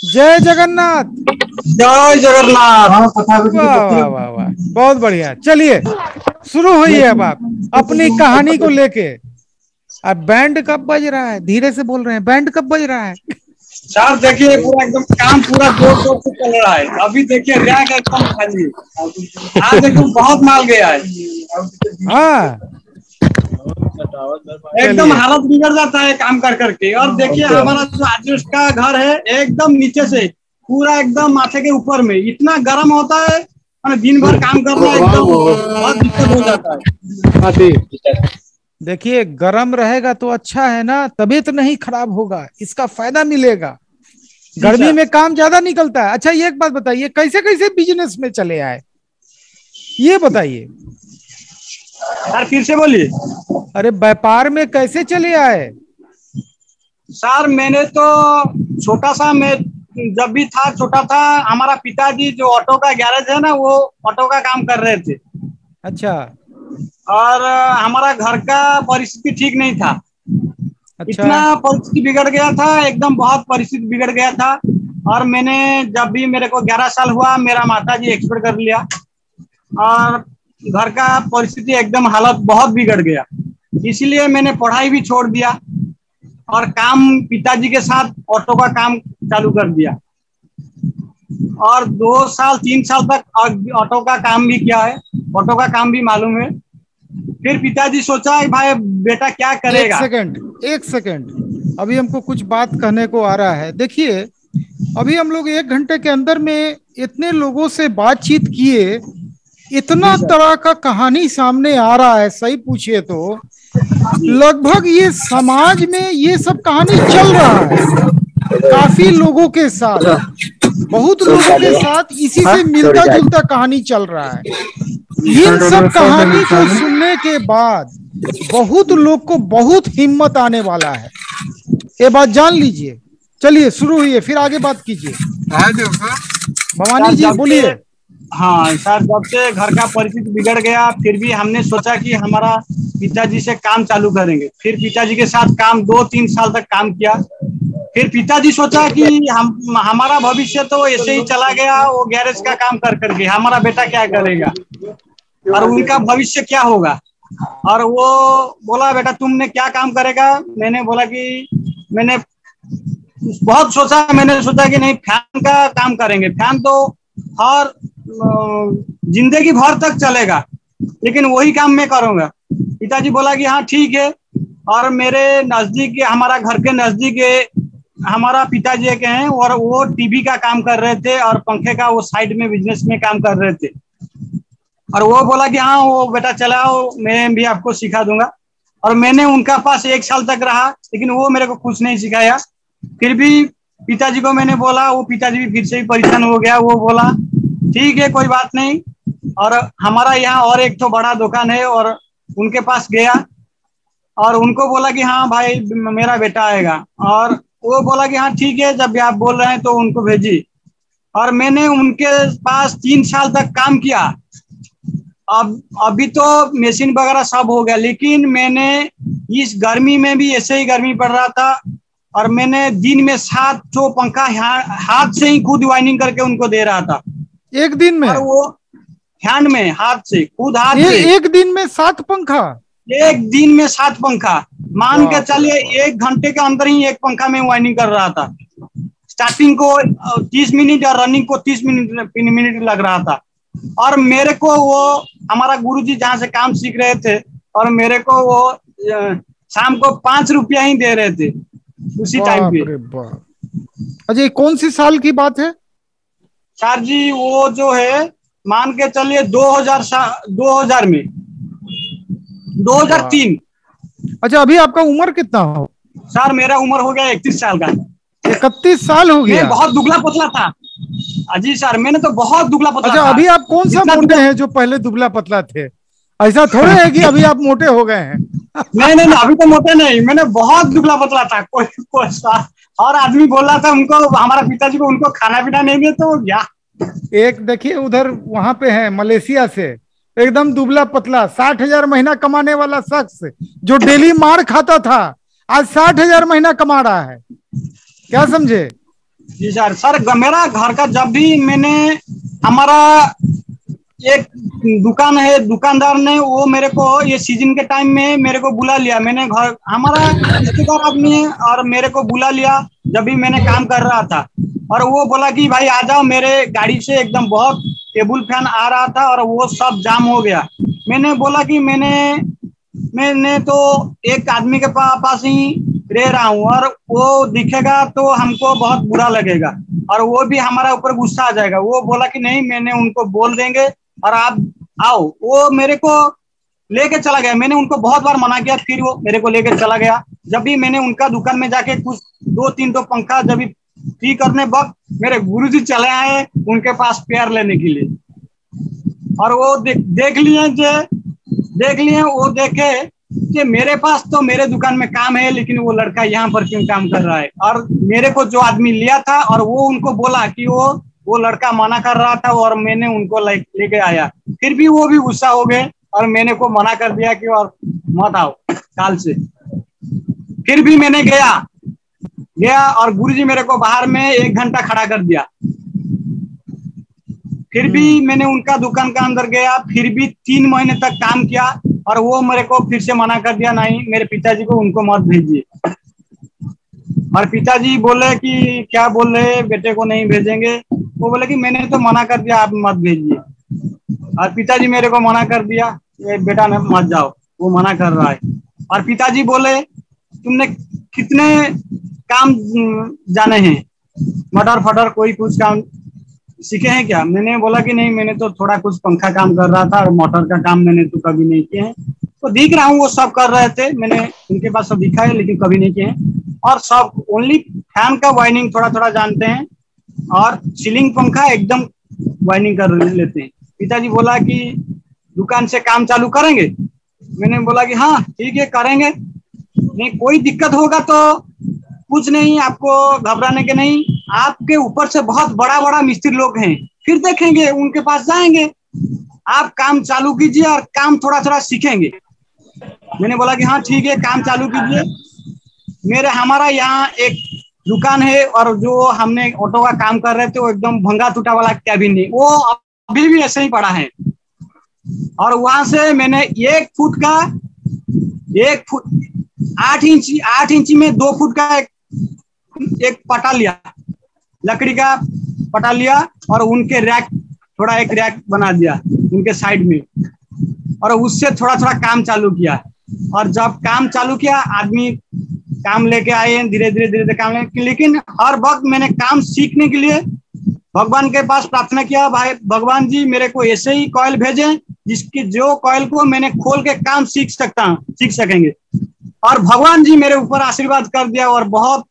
जय जगन्नाथ। जय जगन्नाथ। वाह वाह वाह वाह, बहुत बढ़िया। चलिए शुरू हुई है अब आप अपनी कहानी को लेके। अब बैंड कब बज रहा है? धीरे से बोल रहे हैं, बैंड कब बज रहा है? सर देखिए पूरा एकदम काम पूरा जोर शोर से चल रहा है। अभी देखिए रैक एकदम खाली है। आज एकदम बहुत माल गया है। हाँ एकदम चलिए। हालत बिगड़ जाता है काम कर करके। और देखिए हमारा जो आजुष का घर है एकदम नीचे से पूरा एकदम माथे के ऊपर में इतना गर्म होता है। दिन भर काम करना एकदम बहुत दिक्कत हो जाता है। देखिए गरम रहेगा तो अच्छा है ना, तबीयत नहीं खराब होगा, इसका फायदा मिलेगा। जी गर्मी सर। में काम ज्यादा निकलता है। अच्छा ये एक बात बताइए, कैसे कैसे बिजनेस में चले आए, ये बताइए। सर फिर से बोलिए। अरे व्यापार में कैसे चले आए? सर मैंने तो छोटा सा मैं जब भी था छोटा था, हमारा पिताजी जो ऑटो का गैरेज है ना, वो ऑटो का काम कर रहे थे। अच्छा और हमारा घर का परिस्थिति ठीक नहीं था। अच्छा। इतना परिस्थिति बिगड़ गया था, एकदम बहुत परिस्थिति बिगड़ गया था। और मैंने जब भी मेरे को 11 साल हुआ, मेरा माताजी एक्सपायर कर लिया। और घर का परिस्थिति एकदम हालत बहुत बिगड़ गया। इसलिए मैंने पढ़ाई भी छोड़ दिया और काम पिताजी के साथ ऑटो का काम चालू कर दिया। और 2 साल 3 साल तक ऑटो का काम भी किया है, ऑटो का काम भी मालूम है। फिर पिताजी सोचा भाई बेटा क्या एक करेगा। सेकंड, एक सेकंड, अभी हमको कुछ बात कहने को आ रहा है। देखिए अभी हम लोग 1 घंटे के अंदर में इतने लोगों से बातचीत किए, इतना जी सर। तरह का कहानी सामने आ रहा है। सही पूछिए तो जी लगभग ये समाज में ये सब कहानी चल रहा है काफी लोगों के साथ, बहुत लोगों के साथ इसी से मिलता जुलता कहानी चल रहा है। इन सब कहानी को सुनने के बाद बहुत लोग को बहुत हिम्मत आने वाला है, ये बात जान लीजिए। चलिए शुरू हुई है, फिर आगे बात कीजिए। भवानी सर जी जब से बोलिए। हाँ सर जब से घर का परिस्थिति बिगड़ गया, फिर भी हमने सोचा कि हमारा पिताजी से काम चालू करेंगे। फिर पिताजी के साथ काम 2-3 साल तक काम किया। फिर पिताजी सोचा कि हम हमारा भविष्य तो ऐसे ही चला गया, वो गैरेज का काम कर करके हमारा बेटा क्या करेगा और उनका भविष्य क्या होगा। और वो बोला बेटा तुमने क्या काम करेगा। मैंने बोला कि मैंने बहुत सोचा, मैंने सोचा कि नहीं फैन का काम करेंगे। फैन तो हर जिंदगी भर तक चलेगा, लेकिन वही काम मैं करूंगा। पिताजी बोला कि हाँ ठीक है। और मेरे नजदीक हमारा घर के नजदीक हमारा पिताजी एक हैं और वो टीवी का काम कर रहे थे और पंखे का वो साइड में बिजनेस में काम कर रहे थे। और वो बोला कि हाँ वो बेटा चलाओ, मैं भी आपको सिखा दूंगा। और मैंने उनका पास 1 साल तक रहा, लेकिन वो मेरे को कुछ नहीं सिखाया। फिर भी पिताजी को मैंने बोला, वो पिताजी भी फिर से ही परेशान हो गया। वो बोला ठीक है कोई बात नहीं। और हमारा यहाँ और एक तो बड़ा दुकान है, और उनके पास गया और उनको बोला कि हाँ भाई मेरा बेटा आएगा। और वो बोला कि हाँ ठीक है, जब भी आप बोल रहे हैं तो उनको भेजी। और मैंने उनके पास 3 साल तक काम किया। अब अभी तो मशीन वगैरह सब हो गया, लेकिन मैंने इस गर्मी में भी ऐसे ही गर्मी पड़ रहा था। और मैंने दिन में 7 ठो पंखा हाथ से ही खुद वाइनिंग करके उनको दे रहा था। एक दिन और में? वो हैंड में हाथ से, खुद हाथ से। एक दिन में 7 पंखा? एक दिन में 7 पंखा, मान के बाप रे चलिए बाप। 1 घंटे के अंदर ही एक पंखा में वाइनिंग कर रहा था। स्टार्टिंग को 30 मिनट और रनिंग को 30 मिनट लग रहा था। और मेरे को वो हमारा गुरुजी जहाँ से काम सीख रहे थे, और मेरे को वो शाम को 5 रुपया ही दे रहे थे उसी टाइम बाप पे। रे बाप। अच्छा ये कौन सी साल की बात है? सर जी वो जो है मान के चलिए 2000 में, वाह। 2003। अच्छा अभी आपका उम्र कितना हो? सर मेरा उम्र हो गया 31 साल का। 31 साल हो मैं गया? बहुत दुबला पतला था। अजी सर मैंने तो बहुत दुबला पतला अच्छा था। अभी आप कौन सा इतना मोटे दुबला हैं जो पहले दुबला पतला थे? ऐसा थोड़े है कि अभी आप मोटे हो गए हैं। नहीं नहीं नहीं, अभी तो मोटे नहीं, मैंने बहुत दुबला पतला था। और आदमी बोल रहा था उनको, हमारा पिताजी को उनको खाना पीना नहीं दे तो क्या। एक देखिए उधर वहां पे है मलेशिया से, एकदम दुबला पतला 60,000 महीना कमाने वाला शख्स जो डेली मार खाता था, आज 60,000 महीना कमा रहा है। क्या समझे? जी सर। सर मेरा घर का जब भी मैंने, हमारा एक दुकान है, दुकानदार ने वो मेरे को ये सीजन के टाइम में मेरे को बुला लिया। मैंने घर, हमारा रिश्तेदार आदमी है, और मेरे को बुला लिया जब भी मैंने काम कर रहा था। और वो बोला कि भाई आ जाओ, मेरे गाड़ी से एकदम बहुत टेबल फैन आ रहा था और वो सब जाम हो गया। मैंने बोला कि मैंने तो एक आदमी के पास ही रह रहा हूँ, और वो दिखेगा तो हमको बहुत बुरा लगेगा और वो भी हमारा ऊपर गुस्सा आ जाएगा। वो बोला कि नहीं, मैंने उनको बोल देंगे और आप आओ। वो मेरे को लेके चला गया। मैंने उनको बहुत बार मना किया, फिर वो मेरे को लेके चला गया। जब भी मैंने उनका दुकान में जाके कुछ 2-3 तो पंखा जब भी ठीक करने वक्त मेरे गुरुजी चले आए उनके पास प्यार लेने के लिए, और वो देख लिए वो देखे कि मेरे पास तो मेरे दुकान में काम है, लेकिन वो लड़का यहाँ पर क्यों काम कर रहा है। और मेरे को जो आदमी लिया था और वो उनको बोला कि वो लड़का मना कर रहा था और मैंने उनको लेके आया, फिर भी वो भी गुस्सा हो गए और मैंने को मना कर दिया कि और मत आओ काल से। फिर भी मैंने गया और गुरुजी मेरे को बाहर में 1 घंटा खड़ा कर दिया। फिर भी मैंने उनका दुकान के अंदर गया, फिर भी 3 महीने तक काम किया और वो मेरे को फिर से मना कर दिया, नहीं मेरे पिताजी को उनको मत भेजिए। और पिताजी बोले कि क्या बोल रहे, बेटे को नहीं भेजेंगे। वो बोले कि मैंने तो मना कर दिया, आप मत भेजिए। और पिताजी मेरे को मना कर दिया, बेटा मत जाओ, वो मना कर रहा है। और पिताजी बोले तुमने कितने काम जाने हैं, मटर फटर कोई कुछ काम सीखे हैं क्या? मैंने बोला कि नहीं, मैंने तो थोड़ा कुछ पंखा काम कर रहा था और मोटर का काम मैंने तो कभी नहीं किए हैं। तो दिख रहा हूँ वो सब कर रहे थे, मैंने उनके पास सब दिखा है लेकिन कभी नहीं किए हैं। और सब ओनली फैन का वाइनिंग थोड़ा थोड़ा जानते हैं और सीलिंग पंखा एकदम वाइनिंग कर लेते हैं। पिताजी बोला कि दुकान से काम चालू करेंगे? मैंने बोला कि हाँ ठीक है करेंगे, नहीं कोई दिक्कत होगा तो कुछ नहीं, आपको घबराने के नहीं, आपके ऊपर से बहुत बड़ा बड़ा मिस्त्री लोग हैं, फिर देखेंगे उनके पास जाएंगे, आप काम चालू कीजिए और काम थोड़ा थोड़ा सीखेंगे। मैंने बोला कि हाँ ठीक है काम चालू कीजिए। हमारा यहाँ एक दुकान है और जो हमने ऑटो का काम कर रहे थे वो एकदम भंगा टूटा वाला कैबिन है, वो अभी भी ऐसे ही पड़ा है। और वहां से मैंने 1 फुट 8 इंची में 2 फुट का एक पटा लिया, लकड़ी का पटा लिया और उनके रैक, थोड़ा एक रैक बना दिया उनके साइड में, और उससे थोड़ा थोड़ा काम चालू किया। और जब काम चालू किया आदमी काम लेके आए, धीरे धीरे काम लेके, लेकिन हर वक्त मैंने काम सीखने के लिए भगवान के पास प्रार्थना किया, भाई भगवान जी मेरे को ऐसे ही कॉइल भेजें जिसकी जो कॉइल को मैंने खोल के काम सीख सकेंगे। और भगवान जी मेरे ऊपर आशीर्वाद कर दिया और बहुत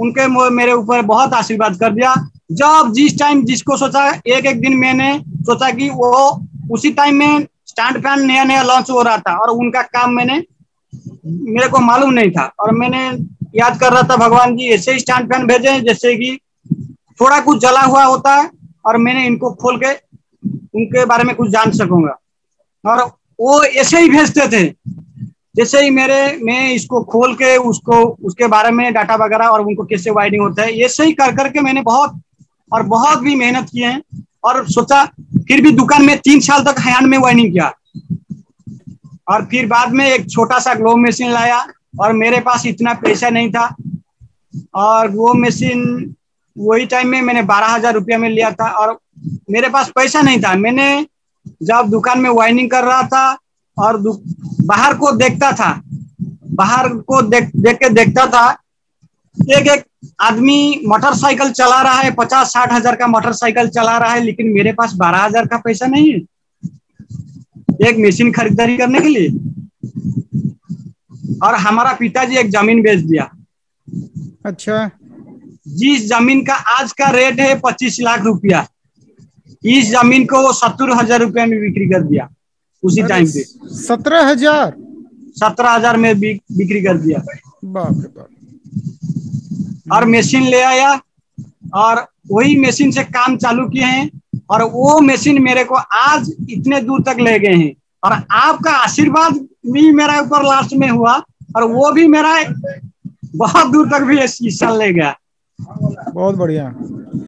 उनके मेरे ऊपर बहुत आशीर्वाद कर दिया। जब जिस टाइम जिसको सोचा, एक दिन मैंने सोचा कि वो उसी टाइम में स्टैंड फैन नया लॉन्च हो रहा था और उनका काम मेरे को मालूम नहीं था, और मैंने याद कर रहा था भगवान जी ऐसे ही स्टैंड फैन भेजे जैसे कि थोड़ा कुछ जला हुआ होता है और मैंने इनको खोल के उनके बारे में कुछ जान सकूंगा। और वो ऐसे ही भेजते थे जैसे ही मैं इसको खोल के उसके बारे में डाटा वगैरह और उनको कैसे वायरिंग होता है, ऐसे ही कर करके मैंने बहुत भी मेहनत की है। और सोचा, फिर भी दुकान में 3 साल तक हैंड में वायरिंग किया। और फिर बाद में एक छोटा सा ग्लो मशीन लाया और मेरे पास इतना पैसा नहीं था, और वो मशीन वही टाइम में मैंने 12,000 रुपया में लिया था और मेरे पास पैसा नहीं था। मैंने जब दुकान में वायरिंग कर रहा था और बाहर को देखता था, देखता था एक आदमी मोटरसाइकिल चला रहा है, 50-60 हजार का मोटरसाइकिल चला रहा है, लेकिन मेरे पास 12,000 का पैसा नहीं है एक मशीन खरीदारी करने के लिए। और हमारा पिताजी एक जमीन बेच दिया। अच्छा। जिस जमीन का आज का रेट है 25 लाख रुपया, इस जमीन को वो 70,000 रुपया में बिक्री कर दिया उसी टाइम पे। 17,000 में बिक्री कर दिया। बाप रे बाप। और मशीन ले आया और वही मशीन से काम चालू किए हैं, और वो मशीन मेरे को आज इतने दूर तक ले गए हैं। और आपका आशीर्वाद भी मेरा ऊपर लास्ट में हुआ, और वो भी मेरा बहुत दूर तक भी इस साल ले गया। बहुत बढ़िया।